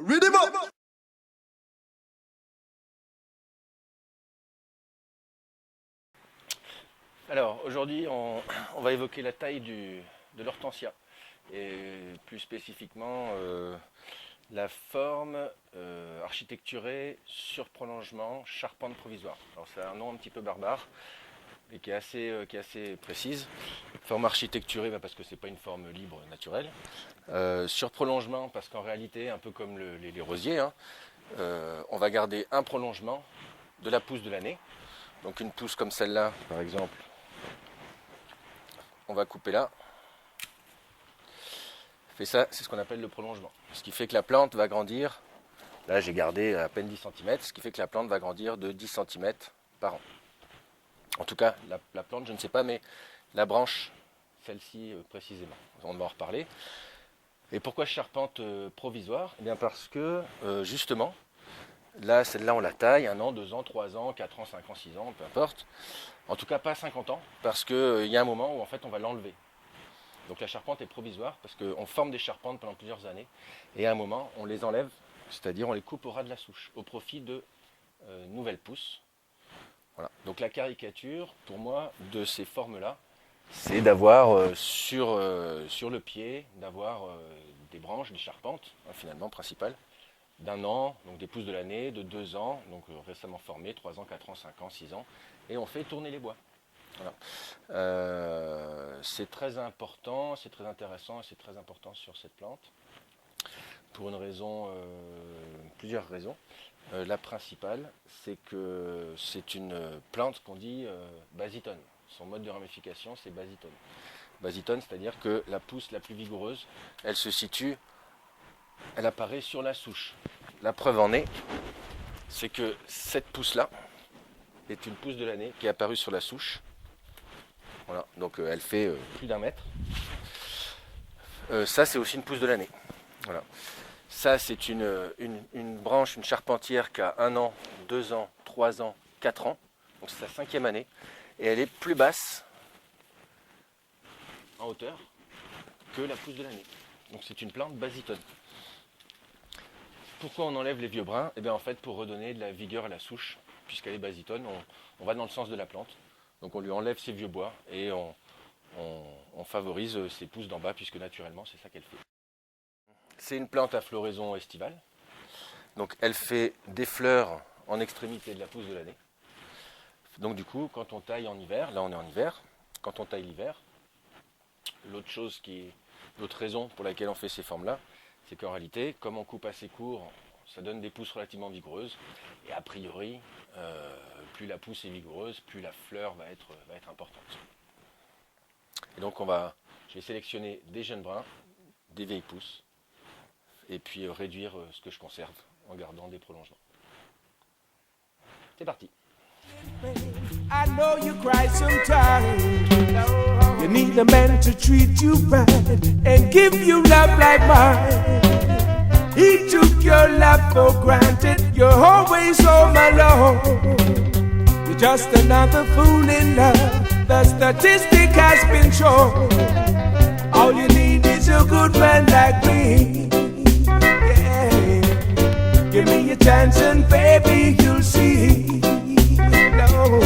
Read him up. Alors aujourd'hui on va évoquer la taille de l'hortensia et plus spécifiquement la forme architecturée sur prolongement charpente provisoire. Alors c'est un nom un petit peu barbare et qui est assez précise. Forme architecturée parce que c'est pas une forme libre naturelle. Sur prolongement parce qu'en réalité un peu comme les rosiers, hein, on va garder un prolongement de la pousse de l'année. Donc une pousse comme celle-là par exemple. On va couper là. Et ça, c'est ce qu'on appelle le prolongement. Ce qui fait que la plante va grandir. Là, j'ai gardé à peine 10 cm. Ce qui fait que la plante va grandir de 10 cm par an. En tout cas, la plante, je ne sais pas, mais la branche, celle-ci précisément. On va en reparler. Et pourquoi charpente provisoire? Eh bien parce que, justement, là, celle-là, on la taille 1 an, 2 ans, 3 ans, 4 ans, 5 ans, 6 ans, peu importe. En tout cas, pas 50 ans, parce qu'il y a un moment où en fait on va l'enlever. Donc la charpente est provisoire, parce qu'on forme des charpentes pendant plusieurs années, et à un moment on les enlève, c'est-à-dire on les coupe au ras de la souche, au profit de nouvelles pousses. Voilà. Donc la caricature, pour moi, de ces formes-là, c'est d'avoir sur le pied, d'avoir des branches, des charpentes, hein, finalement principales, d'1 an, donc des pousses de l'année, de 2 ans, donc récemment formées, 3 ans, 4 ans, 5 ans, 6 ans, et on fait tourner les bois. Voilà. C'est très important, c'est très intéressant et c'est très important sur cette plante pour une raison, plusieurs raisons. La principale, c'est que c'est une plante qu'on dit basitone. Son mode de ramification, c'est basitone. Basitone, c'est-à-dire que la pousse la plus vigoureuse, elle se situe, elle apparaît sur la souche. La preuve en est, c'est que cette pousse-là est une pousse de l'année qui est apparue sur la souche. Voilà, donc elle fait plus d'1 mètre. Ça, c'est aussi une pousse de l'année. Voilà. Ça, c'est une branche, une charpentière qui a 1 an, 2 ans, 3 ans, 4 ans. Donc c'est sa 5e année. Et elle est plus basse en hauteur que la pousse de l'année. Donc c'est une plante basitone. Pourquoi on enlève les vieux brins? Eh bien en fait pour redonner de la vigueur à la souche, puisqu'elle est basitone, on va dans le sens de la plante. Donc on lui enlève ses vieux bois et on favorise ses pousses d'en bas, puisque naturellement c'est ça qu'elle fait. C'est une plante à floraison estivale. Donc elle fait des fleurs en extrémité de la pousse de l'année. Donc du coup, quand on taille en hiver, là on est en hiver, quand on taille l'hiver, l'autre raison pour laquelle on fait ces formes-là, c'est qu'en réalité, comme on coupe assez court, ça donne des pousses relativement vigoureuses. Et a priori, plus la pousse est vigoureuse, plus la fleur va être importante. Et donc je vais sélectionner des jeunes brins, des vieilles pousses, et puis réduire ce que je conserve en gardant des prolongements. C'est parti. I know you cry sometimes. You need a man to treat you right and give you love like mine. He took your love for granted. You're always home alone. You're just another fool in love. The statistic has been shown. All you need is a good man like me. Yeah. Give me a chance and baby you'll see. No,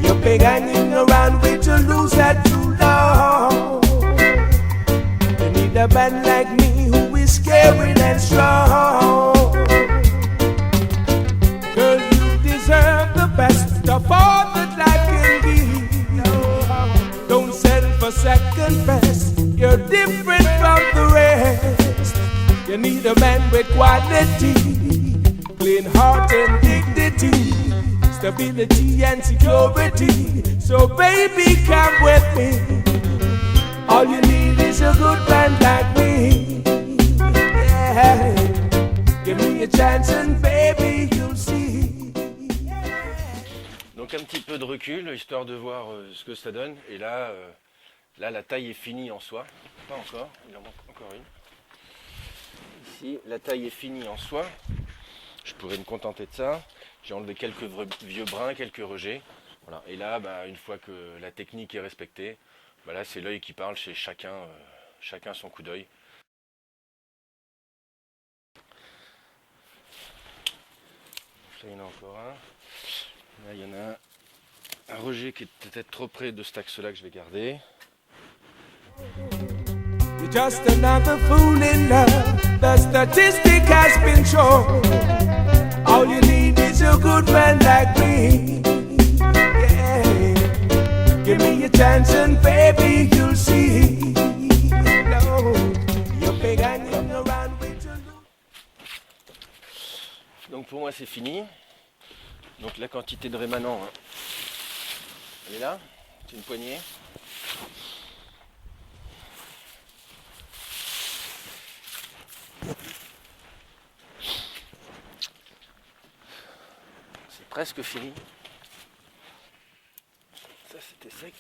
you're big hanging around with to lose that too long. You need a man like me who is caring and strong. Girl, you deserve the best of all that life can give. Don't settle for second best. You're different from the rest. You need a man with quality, clean heart and dignity, stability and security. So baby, come with me. All you need is a good man like me. Yeah. Give me a chance and baby, you'll see. Donc un petit peu de recul, histoire de voir ce que ça donne. Et là, la taille est finie en soi. Pas encore, il en manque encore une. Ici, la taille est finie en soi. Je pourrais me contenter de ça. J'ai enlevé quelques vieux brins, quelques rejets. Voilà. Et là, une fois que la technique est respectée, là c'est l'œil qui parle chez chacun son coup d'œil. Là, il y en a encore un. Là, il y en a un rejet qui est peut-être trop près de cet axe-là que je vais garder. You're just another fool in love. The statistic has been shown. All you need is a good man like me. Yeah. Give me a chance and baby you'll see. No, you're big and you're around with your look. Donc pour moi c'est fini. Donc la quantité de rémanent, hein, elle est là. C'est une poignée. C'est presque fini. Ça c'était sec.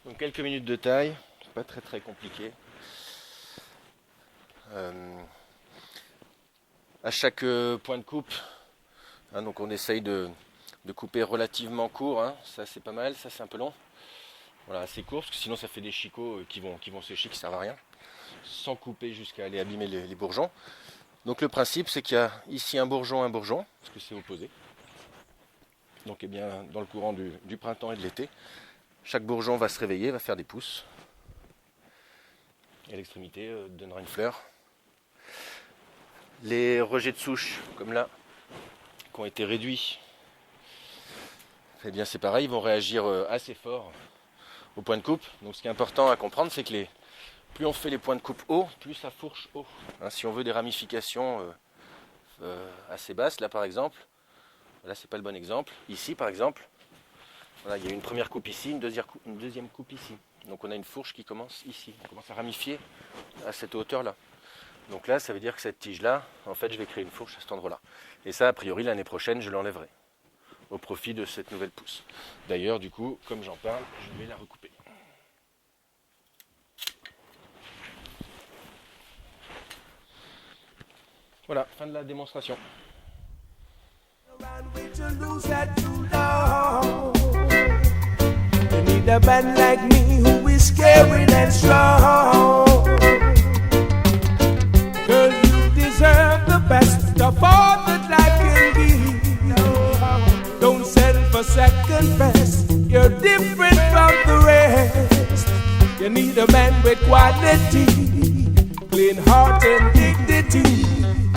Donc quelques minutes de taille, pas très compliqué. À chaque point de coupe, hein, donc on essaye de couper relativement court, hein. Ça c'est pas mal, ça c'est un peu long. Voilà, assez court, parce que sinon ça fait des chicots qui vont sécher, qui servent à rien, sans couper jusqu'à aller abîmer les bourgeons. Donc le principe c'est qu'il y a ici un bourgeon, parce que c'est opposé. Donc eh bien, dans le courant du printemps et de l'été, chaque bourgeon va se réveiller, va faire des pousses. Et à l'extrémité donnera une fleur. Les rejets de souche, comme là, qui ont été réduits, eh bien c'est pareil, ils vont réagir assez fort au point de coupe. Donc ce qui est important à comprendre, c'est que plus on fait les points de coupe hauts, plus ça fourche haut. Hein, si on veut des ramifications assez basses, là par exemple, là c'est pas le bon exemple. Ici par exemple, voilà, il y a une première coupe ici, une deuxième coupe ici. Donc on a une fourche qui commence ici. On commence à ramifier à cette hauteur-là. Donc là, ça veut dire que cette tige-là, en fait, je vais créer une fourche à cet endroit-là. Et ça, a priori, l'année prochaine, je l'enlèverai au profit de cette nouvelle pousse. D'ailleurs, du coup, comme j'en parle, je vais la recouper. Voilà, fin de la démonstration. You need a man like me who is caring and strong. Girl, you deserve the best of all that life can give. Don't settle for second best. You're different from the rest. You need a man with quality, clean heart and dignity,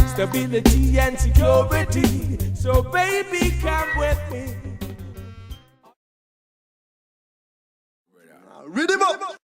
stability and security. So baby, come with me. Read him up.